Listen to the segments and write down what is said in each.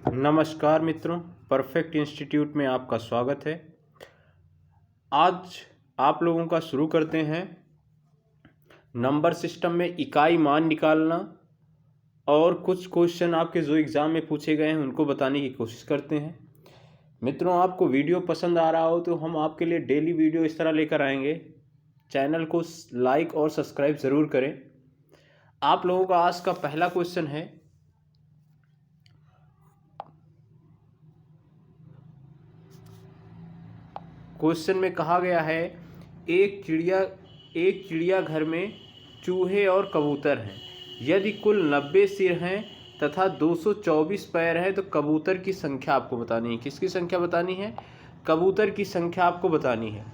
नमस्कार मित्रों, perfect institute में आपका स्वागत है। आज आप लोगों का शुरू करते हैं नंबर सिस्टम में इकाई मान निकालना और कुछ क्वेश्चन आपके जो एग्ज़ाम में पूछे गए हैं उनको बताने की कोशिश करते हैं। मित्रों, आपको वीडियो पसंद आ रहा हो तो हम आपके लिए डेली वीडियो इस तरह लेकर आएंगे। चैनल को लाइक और सब्सक्राइब ज़रूर करें। आप लोगों का आज का पहला क्वेश्चन है, क्वेश्चन में कहा गया है एक चिड़ियाघर में चूहे और कबूतर हैं। यदि कुल 90 सिर हैं तथा 224 पैर हैं तो कबूतर की संख्या आपको बतानी है। किसकी संख्या बतानी है? कबूतर की संख्या आपको बतानी है।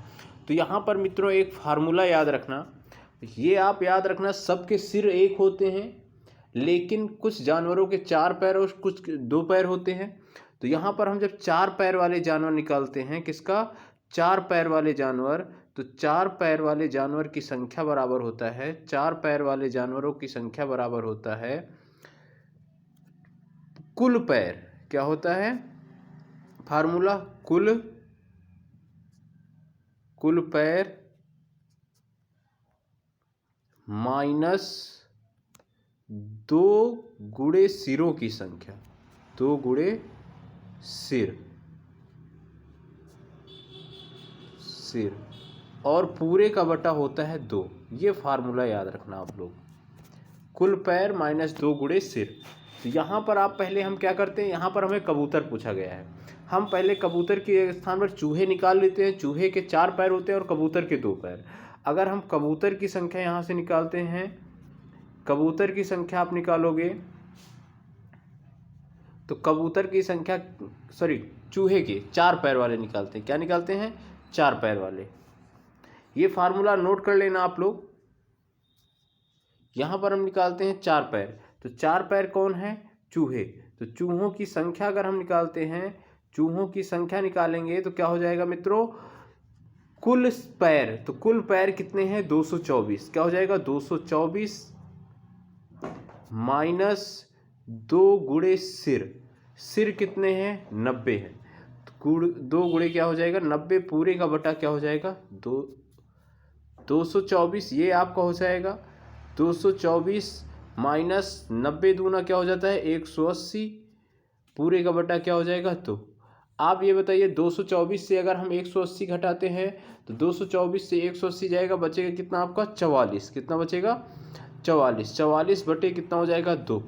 तो यहाँ पर मित्रों एक फार्मूला याद रखना। ये आप याद रखना, सबके सिर एक होते हैं लेकिन कुछ जानवरों के 4 पैर और कुछ 2 पैर होते हैं। तो यहाँ पर हम जब 4 पैर वाले जानवर निकालते हैं, किसका? 4 पैर वाले जानवर, तो 4 पैर वाले जानवर की संख्या बराबर होता है, 4 पैर वाले जानवरों की संख्या बराबर होता है कुल पैर। क्या होता है फार्मूला? कुल पैर माइनस 2 गुणे सिरों की संख्या, 2 गुणे सिर और पूरे का बटा होता है 2। ये फार्मूला याद रखना आप लोग, कुल पैर माइनस 2 गुणे सिर। तो यहाँ पर आप पहले हम क्या करते हैं, यहाँ पर हमें कबूतर पूछा गया है। हम पहले कबूतर के स्थान पर चूहे निकाल लेते हैं। चूहे के 4 पैर होते हैं और कबूतर के 2 पैर। अगर हम कबूतर की संख्या यहाँ से निकालते हैं, कबूतर की संख्या आप निकालोगे तो कबूतर की संख्या चूहे के 4 पैर वाले निकालते हैं। क्या निकालते हैं? 4 पैर वाले। ये फार्मूला नोट कर लेना आप लोग। यहाँ पर हम निकालते हैं 4 पैर, तो 4 पैर कौन है? चूहे। तो चूहों की संख्या अगर हम निकालते हैं, चूहों की संख्या निकालेंगे तो क्या हो जाएगा मित्रों? कुल पैर। तो कुल पैर कितने हैं? 224। क्या हो जाएगा? 224 माइनस 2 गुणे सिर कितने हैं? 90 हैं। तो 2 गुणे क्या हो जाएगा? 90। पूरे का बटा क्या हो जाएगा? 224। ये आपका हो जाएगा 224 माइनस 90 दूना क्या हो जाता है? 180। पूरे का बटा क्या हो जाएगा? तो आप ये बताइए, 224 से अगर हम 180 घटाते हैं तो 224 से 180 जाएगा, बचेगा कितना आपका? 44। कितना बचेगा? 44। 44 बटे कितना हो जाएगा? 2।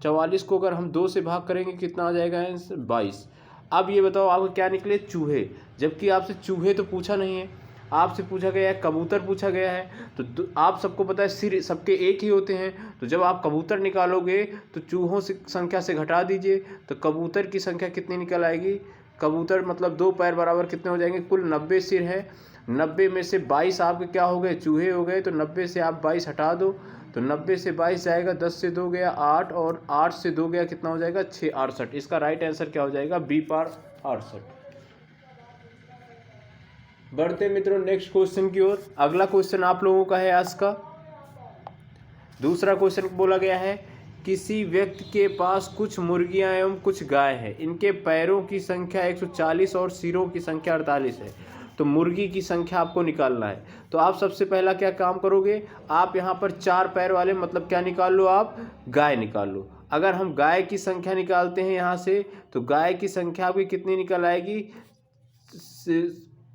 44 को अगर हम 2 से भाग करेंगे कितना आ जाएगा? 22। अब ये बताओ आपको क्या निकले? चूहे। जबकि आपसे चूहे तो पूछा नहीं है, आपसे पूछा गया है कबूतर पूछा गया है। तो आप सबको पता है सिर सबके एक ही होते हैं। तो जब आप कबूतर निकालोगे तो चूहों से संख्या से घटा दीजिए, तो कबूतर की संख्या कितनी निकल आएगी? कबूतर मतलब 2 पैर बराबर कितने हो जाएंगे? कुल 90 सिर है। 90 में से 22 आपके क्या हो गए? चूहे हो गए। तो 90 से आप 22 हटा दो, तो 90 से 22 जाएगा, 10 से 2 गया 8 और 8 से 2 गया कितना हो जाएगा? 6। 68। इसका राइट आंसर क्या हो जाएगा? बी पार 68। बढ़ते मित्रों नेक्स्ट क्वेश्चन की ओर। अगला क्वेश्चन आप लोगों का है आज का दूसरा क्वेश्चन। बोला गया है किसी व्यक्ति के पास कुछ मुर्गियां एवं कुछ गाय है। इनके पैरों की संख्या 140 और सिरों की संख्या 48 है। तो मुर्गी की संख्या आपको निकालना है। तो आप सबसे पहला क्या काम करोगे, आप यहाँ पर 4 पैर वाले मतलब क्या निकाल लो? आप गाय निकाल लो। अगर हम गाय की संख्या निकालते हैं यहाँ से, तो गाय की संख्या आपकी कितनी निकल आएगी?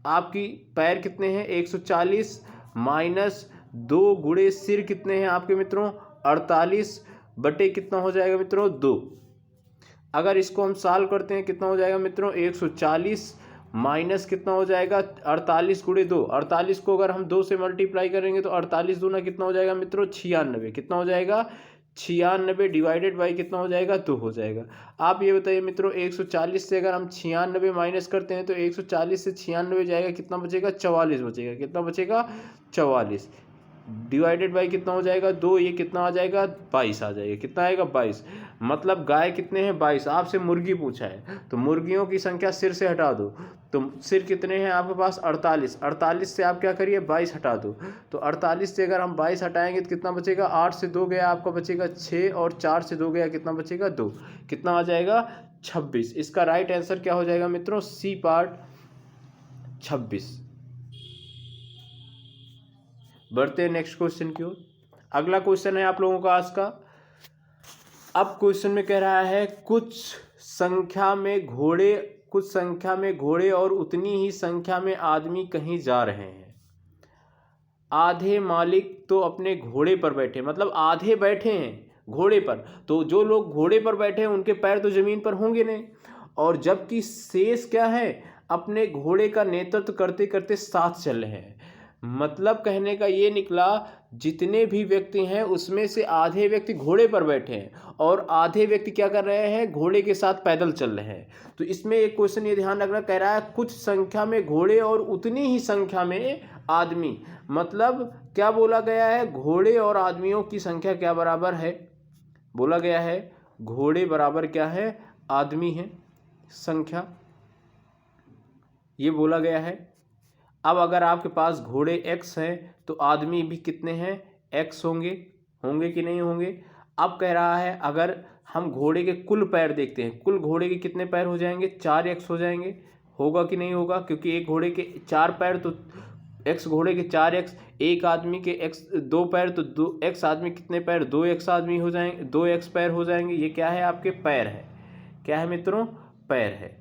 आपकी पैर कितने हैं? 140 माइनस 2 गुणे सिर कितने हैं आपके मित्रों? 48 बटे कितना हो जाएगा मित्रों? 2। अगर इसको हम सॉल्व करते हैं कितना हो जाएगा मित्रों? 140 माइनस कितना हो जाएगा? 48 गुणे 2। 48 को अगर हम 2 से मल्टीप्लाई करेंगे तो 48 दूना कितना हो जाएगा मित्रों? 96। कितना हो जाएगा? 96 डिवाइडेड बाई कितना हो जाएगा? 2 हो जाएगा। आप ये बताइए मित्रों, 140 से अगर हम 96 माइनस करते हैं तो 140 से 96 जाएगा, कितना बचेगा? 44 बचेगा। कितना बचेगा? 44 डिवाइडेड बाई कितना हो जाएगा? 2। ये कितना आ जाएगा? 22 आ जाएगा। कितना आएगा? 22। मतलब गाय कितने हैं? 22। आपसे मुर्गी पूछा है तो मुर्गियों की संख्या सिर से हटा दो। तो सिर कितने हैं आपके पास? 48। 48 से आप क्या करिए? 22 हटा दो। तो 48 से अगर हम 22 हटाएंगे तो कितना बचेगा? 8 से 2 गया आपका बचेगा 6 और 4 से 2 गया कितना बचेगा? 2। कितना आ जाएगा? 26। इसका राइट आंसर क्या हो जाएगा मित्रों? C part 26। बढ़ते हैं नेक्स्ट क्वेश्चन की ओर। अगला क्वेश्चन है आप लोगों का आज का। अब क्वेश्चन में कह रहा है कुछ संख्या में घोड़े और उतनी ही संख्या में आदमी कहीं जा रहे हैं। आधे मालिक तो अपने घोड़े पर बैठे, मतलब आधे बैठे हैं घोड़े पर, तो जो लोग घोड़े पर बैठे हैं उनके पैर तो जमीन पर होंगे नहीं, और जबकि शेष क्या है, अपने घोड़े का नेतृत्व करते करते साथ चल रहे हैं। मतलब कहने का ये निकला जितने भी व्यक्ति हैं उसमें से आधे व्यक्ति घोड़े पर बैठे हैं और आधे व्यक्ति क्या कर रहे हैं, घोड़े के साथ पैदल चल रहे हैं। तो इसमें एक क्वेश्चन ये ध्यान रखना, कह रहा है कुछ संख्या में घोड़े और उतनी ही संख्या में आदमी। मतलब क्या बोला गया है, घोड़े और आदमियों की संख्या क्या बराबर है, बोला गया है घोड़े बराबर क्या है, आदमी है संख्या, ये बोला गया है। अब अगर आपके पास घोड़े x हैं तो आदमी भी कितने हैं, x होंगे कि नहीं होंगे। अब कह रहा है अगर हम घोड़े के कुल पैर देखते हैं, कुल घोड़े के कितने पैर हो जाएंगे, 4x हो जाएंगे, होगा कि नहीं होगा, क्योंकि एक घोड़े के 4 पैर तो x घोड़े के 4x, एक आदमी के x 2 पैर तो 2x आदमी कितने पैर, 2x आदमी हो जाएंगे, 2x पैर हो जाएंगे। ये क्या है, आपके पैर है, क्या है मित्रों, पैर है।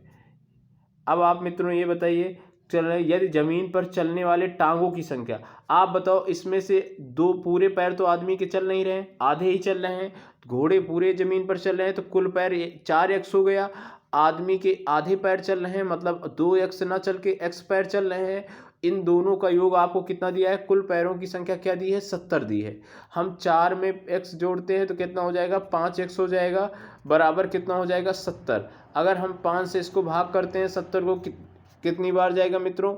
अब आप मित्रों ये बताइए, चल रहे यदि जमीन पर चलने वाले टांगों की संख्या, आप बताओ इसमें से 2 पूरे पैर तो आदमी के चल नहीं रहे, आधे ही चल रहे हैं, घोड़े पूरे जमीन पर चल रहे हैं तो कुल पैर 4x हो गया, आदमी के आधे पैर चल रहे हैं, मतलब 2x ना चल के x पैर चल रहे हैं। इन दोनों का योग आपको कितना दिया है, कुल पैरों की संख्या क्या दी है, 70 दी है। हम 4 में x जोड़ते हैं तो कितना हो जाएगा, 5x हो जाएगा, बराबर कितना हो जाएगा, 70। अगर हम 5 से इसको भाग करते हैं, 70 को कितनी बार जाएगा मित्रों,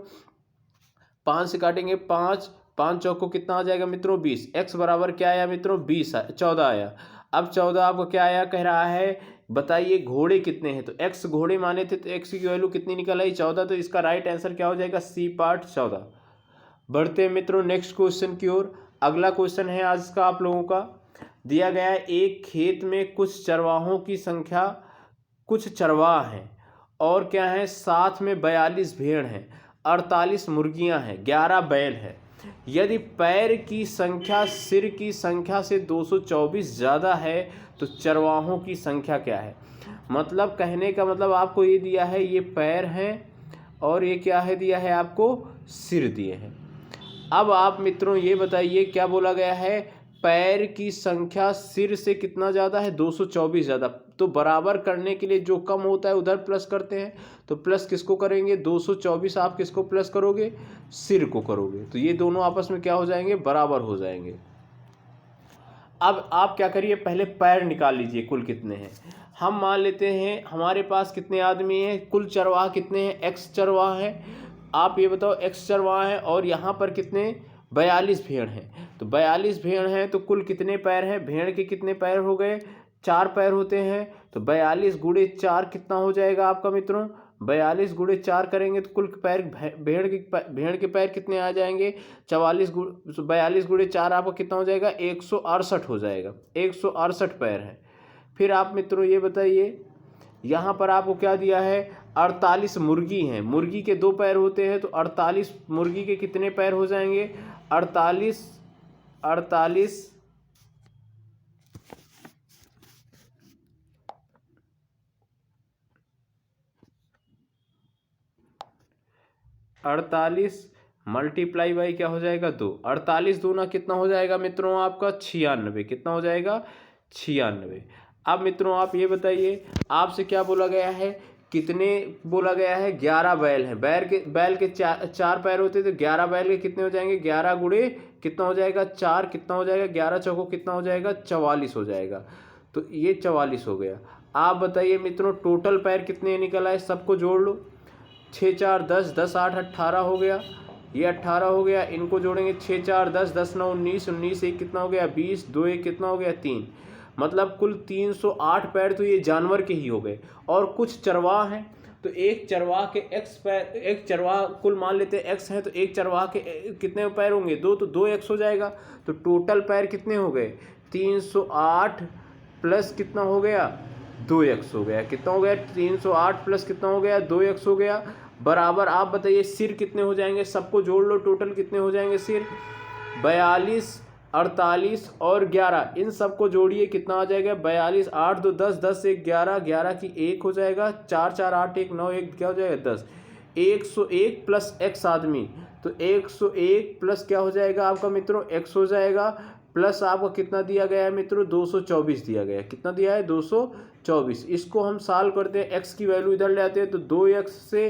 5 से काटेंगे 5, 5 चौक को कितना आ जाएगा मित्रों, 20। x बराबर क्या आया मित्रों, 14 आया। अब 14 आपको क्या आया, कह रहा है बताइए घोड़े कितने हैं, तो x घोड़े माने थे तो x की वैल्यू कितनी निकल आई, 14। तो इसका राइट आंसर क्या हो जाएगा, सी पार्ट 14। बढ़ते हैं मित्रों नेक्स्ट क्वेश्चन की ओर। अगला क्वेश्चन है आज का आप लोगों का, दिया गया है एक खेत में कुछ चरवाहों की संख्या, कुछ चरवाह हैं और क्या है, साथ में 42 भेड़ हैं, 48 मुर्गियां हैं, 11 बैल हैं। यदि पैर की संख्या सिर की संख्या से 224 ज़्यादा है तो चरवाहों की संख्या क्या है। मतलब कहने का मतलब आपको ये दिया है, ये पैर हैं और ये क्या है दिया है, आपको सिर दिए हैं। अब आप मित्रों ये बताइए क्या बोला गया है, पैर की संख्या सिर से कितना ज़्यादा है, 224 ज़्यादा। तो बराबर करने के लिए जो कम होता है उधर प्लस करते हैं, तो प्लस किसको करेंगे, 224 आप किसको प्लस करोगे, सिर को करोगे, तो ये दोनों आपस में क्या हो जाएंगे, बराबर हो जाएंगे। अब आप क्या करिए, पहले पैर निकाल लीजिए कुल कितने हैं। हम मान लेते हैं हमारे पास कितने आदमी हैं, कुल चरवाह कितने हैं, x चरवाह हैं। आप ये बताओ x चरवाह हैं और यहाँ पर कितने, 42 भेड़ हैं। तो 42 भेड़ हैं तो कुल कितने पैर हैं, भेड़ के कितने पैर हो गए, 4 पैर होते हैं। तो 42 गुणे 4 कितना हो जाएगा आपका मित्रों, 42 गुणे 4 करेंगे तो कुल पैर भेड़ के पैर कितने आ जाएंगे, 42 गुणे 4 आपका कितना हो जाएगा, 168 हो जाएगा, 168 पैर है। फिर आप मित्रों ये बताइए, यहाँ पर आपको क्या दिया है, 48 मुर्गी हैं, मुर्गी के 2 पैर होते हैं तो 48 मुर्गी के कितने पैर हो जाएंगे, 48 मल्टीप्लाई बाई क्या हो जाएगा, 2। 48 दूना कितना हो जाएगा मित्रों आपका, 96। कितना हो जाएगा, 96। अब मित्रों आप ये बताइए, आपसे क्या बोला गया है, कितने बोला गया है, 11 बैल हैं। बैल के 4 पैर होते तो 11 बैल के कितने हो जाएंगे, 11 गुणे कितना हो जाएगा, 4 कितना हो जाएगा, 11 चौको कितना हो जाएगा, 44 हो जाएगा। तो ये 44 हो गया। आप बताइए मित्रों टोटल पैर कितने निकल आए, सबको जोड़ लो, 6 4 10, 10 8 18 हो गया, ये 18 हो गया, इनको जोड़ेंगे 6 4 10, 10 9 19, 19 एक कितना हो गया, 20, 2 एक कितना हो गया, 3। मतलब कुल 308 पैर तो ये जानवर के ही हो गए। और कुछ चरवाह हैं तो एक चरवाह के x पैर, एक चरवाह कुल मान लेते हैं x है तो एक चरवाह के कितने पैर होंगे, 2, तो 2x हो जाएगा। तो टोटल पैर कितने हो गए, 308 प्लस कितना हो गया, 2x हो गया। कितना हो गया 308 प्लस कितना हो गया 2x हो गया, बराबर आप बताइए सिर कितने हो जाएंगे, सबको जोड़ लो टोटल कितने हो जाएंगे सिर, 42, 48 और 11, इन सबको जोड़िए कितना आ जाएगा 42, 8 2 10, 10 1 11, 11 की 1 हो जाएगा, 4 4 8 1 9 1 क्या हो जाएगा 10, 101 प्लस x आदमी, तो 101 प्लस क्या हो जाएगा आपका मित्रों x हो जाएगा, प्लस आपको कितना दिया गया है मित्रों 224 दिया गया है, कितना दिया है 224। इसको हम सॉल्व करते हैं, x की वैल्यू इधर ले आते हैं तो 2x से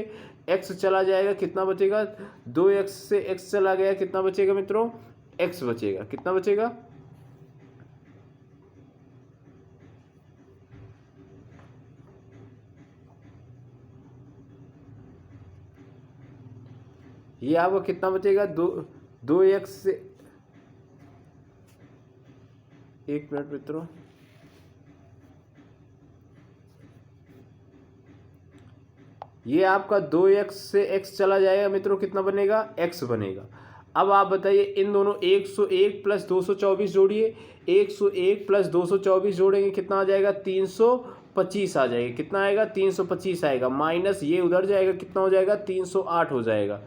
x चला जाएगा, कितना बचेगा 2x से x चला गया, कितना बचेगा मित्रों x बचेगा, कितना बचेगा ये आपको कितना बचेगा 2x से, एक मिनट मित्रों, ये आपका 2x से x चला जाएगा मित्रों, कितना बनेगा x बनेगा। अब आप बताइए इन दोनों 101 प्लस 224 जोड़िए, 101 प्लस 224 जोड़ेंगे कितना आ जाएगा 325 आ जाएगा, कितना आएगा 325 आएगा, माइनस ये उधर जाएगा कितना हो जाएगा 308 हो जाएगा,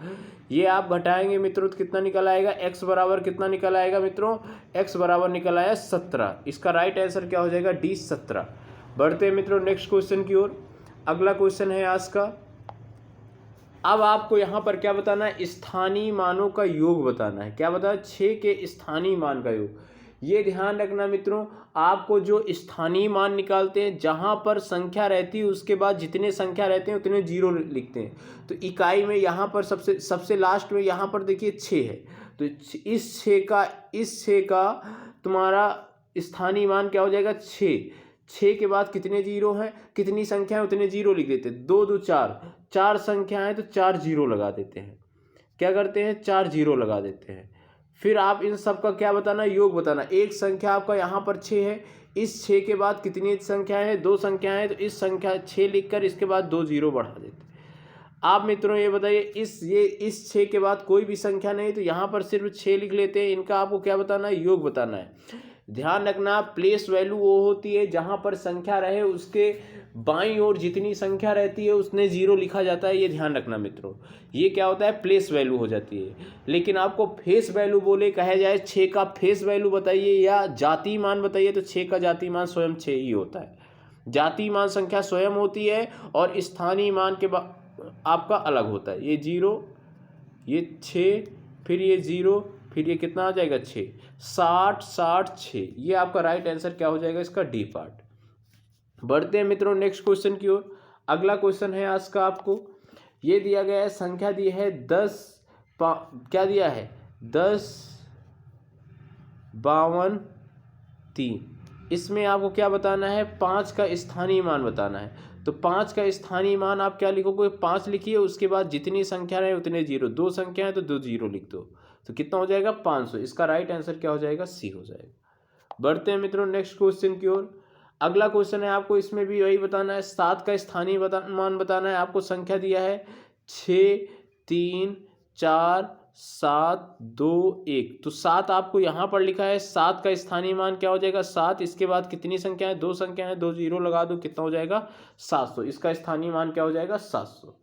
ये आप घटाएंगे मित्रों तो कितना निकल आएगा x बराबर कितना निकल आएगा मित्रों, x बराबर निकल आया 17। इसका राइट आंसर क्या हो जाएगा डी 17। बढ़ते हैं मित्रों नेक्स्ट क्वेश्चन की ओर। अगला क्वेश्चन है आज का, अब आपको यहाँ पर क्या बताना है, स्थानीय मानों का योग बताना है। क्या बताना है 6 के स्थानीय मान का योग। ये ध्यान रखना मित्रों, आपको जो स्थानीय मान निकालते हैं जहाँ पर संख्या रहती है उसके बाद जितने संख्या रहते हैं उतने जीरो लिखते हैं, तो इकाई में यहाँ पर सबसे लास्ट में यहाँ पर देखिए 6 है, तो इस 6 का तुम्हारा स्थानीय मान क्या हो जाएगा 6 के बाद कितने जीरो हैं, कितनी संख्या है उतने जीरो लिख देते हैं, 2 2 4 संख्या है तो 4 जीरो लगा देते हैं, क्या करते हैं 4 जीरो लगा देते हैं। फिर आप इन सब का क्या बताना योग बताना, एक संख्या आपका यहाँ पर 6 है, इस 6 के बाद कितनी संख्याएं हैं 2 संख्याएं हैं, तो इस संख्या 6 लिखकर इसके बाद 2 जीरो बढ़ा देते हैं। आप मित्रों ये बताइए इस 6 के बाद कोई भी संख्या नहीं, तो यहाँ पर सिर्फ 6 लिख लेते हैं, इनका आपको क्या बताना है योग बताना है। ध्यान रखना प्लेस वैल्यू वो होती है जहाँ पर संख्या रहे उसके बाईं ओर जितनी संख्या रहती है उसने जीरो लिखा जाता है, ये ध्यान रखना मित्रों, ये क्या होता है प्लेस वैल्यू हो जाती है। लेकिन आपको फेस वैल्यू बोले कहा जाए 6 का फेस वैल्यू बताइए या जाति मान बताइए, तो 6 का जाति मान स्वयं 6 ही होता है, जाति मान संख्या स्वयं होती है और स्थानीय मान के आपका अलग होता है, ये 0 ये 6 फिर ये 0 फिर ये कितना आ जाएगा 6, 60 60 6, ये आपका राइट आंसर क्या हो जाएगा इसका डी पार्ट। बढ़ते हैं मित्रों नेक्स्ट क्वेश्चन की ओर। अगला क्वेश्चन है आज का, आपको ये दिया गया है, संख्या दी है 10 क्या दिया है 10 52 3, इसमें आपको क्या बताना है 5 का स्थानीय मान बताना है। तो 5 का स्थानीय मान आप क्या लिखोगे 5 लिखिए, उसके बाद जितनी संख्या रहे उतने जीरो, 2 संख्या है तो 2 जीरो लिख दो, तो कितना हो जाएगा 500। इसका राइट आंसर क्या हो जाएगा सी हो जाएगा। बढ़ते हैं मित्रों नेक्स्ट क्वेश्चन की ओर। अगला क्वेश्चन है, आपको इसमें भी वही बताना है, 7 का स्थानीय मान बताना है। आपको संख्या दिया है 6 3 4 7 2 1, तो 7 आपको यहाँ पर लिखा है, 7 का स्थानीय मान क्या हो जाएगा 7, इसके बाद कितनी संख्या है 2 संख्या है, 2 जीरो लगा दो, कितना हो जाएगा 700। इसका स्थानीय मान क्या हो जाएगा 700।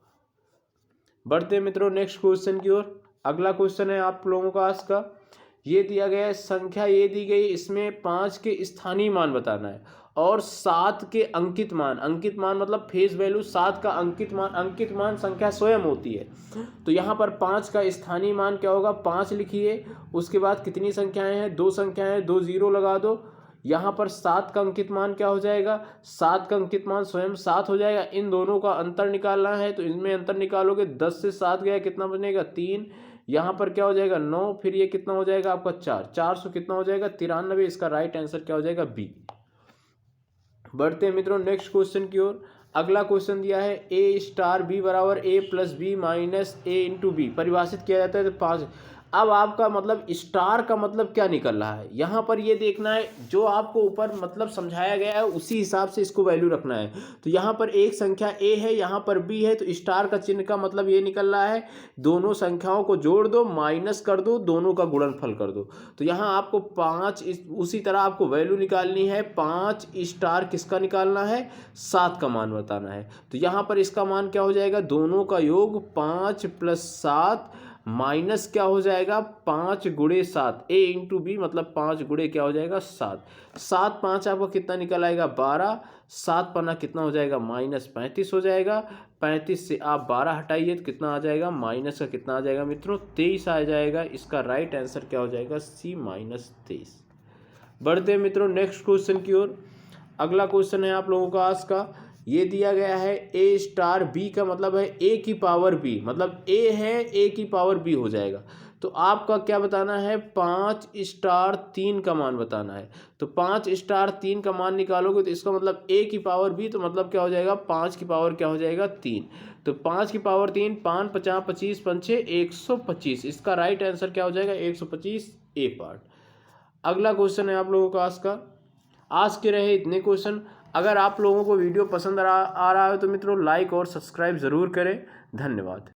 बढ़ते हैं मित्रों नेक्स्ट क्वेश्चन की ओर। अगला क्वेश्चन है आप लोगों का आज का, ये दिया गया है, संख्या ये दी गई, इसमें 5 के स्थानीय मान बताना है और 7 के अंकित मान मतलब फेस वैल्यू, 7 का अंकित मान संख्या स्वयं होती है। तो यहाँ पर 5 का स्थानीय मान क्या होगा 5 लिखिए, उसके बाद कितनी संख्याएं हैं 2 संख्याएं हैं, 2 जीरो लगा दो, यहाँ पर 7 का अंकित मान क्या हो जाएगा 7 का अंकित मान स्वयं 7 हो जाएगा। इन दोनों का अंतर निकालना है, तो इनमें अंतर निकालोगे, 10 से 7 गया कितना बनेगा 3, यहाँ पर क्या हो जाएगा 9, फिर ये कितना हो जाएगा आपका 400 कितना हो जाएगा 93। इसका राइट आंसर क्या हो जाएगा बी। बढ़ते हैं मित्रों नेक्स्ट क्वेश्चन की ओर। अगला क्वेश्चन दिया है a स्टार b बराबर a plus B minus a into B, परिभाषित किया जाता है तो 5। अब आपका मतलब स्टार का मतलब क्या निकल रहा है, यहाँ पर ये देखना है जो आपको ऊपर मतलब समझाया गया है उसी हिसाब से इसको वैल्यू रखना है। तो यहाँ पर एक संख्या ए है, यहाँ पर बी है, तो स्टार का चिन्ह का मतलब ये निकल रहा है दोनों संख्याओं को जोड़ दो, माइनस कर दो, दोनों का गुणनफल कर दो। तो यहाँ आपको 5 उसी तरह आपको वैल्यू निकालनी है। 5 स्टार किसका निकालना है, 7 का मान बताना है। तो यहाँ पर इसका मान क्या हो जाएगा, दोनों का योग 5 + 7 माइनस क्या हो जाएगा 5 × 7, ए इंटू बी मतलब 5 गुणे क्या हो जाएगा 7। 7 5 आपका कितना निकल आएगा 12, 7 पन्ना कितना हो जाएगा -35 हो जाएगा। 35 से आप 12 हटाइए तो कितना आ जाएगा, माइनस का कितना आ जाएगा मित्रों 23 आ जाएगा। इसका राइट आंसर क्या हो जाएगा, C -23। बढ़ते हैं मित्रों नेक्स्ट क्वेश्चन की ओर। अगला क्वेश्चन है आप लोगों का आज का, ये दिया गया है ए स्टार बी का मतलब है ए की पावर बी, मतलब ए है ए की पावर बी हो जाएगा। तो आपका क्या बताना है, 5 स्टार 3 का मान बताना है। तो 5 स्टार 3 का मान निकालोगे तो इसका मतलब ए की पावर बी, तो मतलब क्या हो जाएगा 5 की पावर क्या हो जाएगा 3। तो 5 की पावर 3, 5 × 50 25 पंचे 125। इसका राइट आंसर क्या हो जाएगा 125 ए पार्ट। अगला क्वेश्चन है आप लोगों का आज के रहे इतने क्वेश्चन। अगर आप लोगों को वीडियो पसंद आ रहा है तो मित्रों लाइक और सब्सक्राइब ज़रूर करें। धन्यवाद।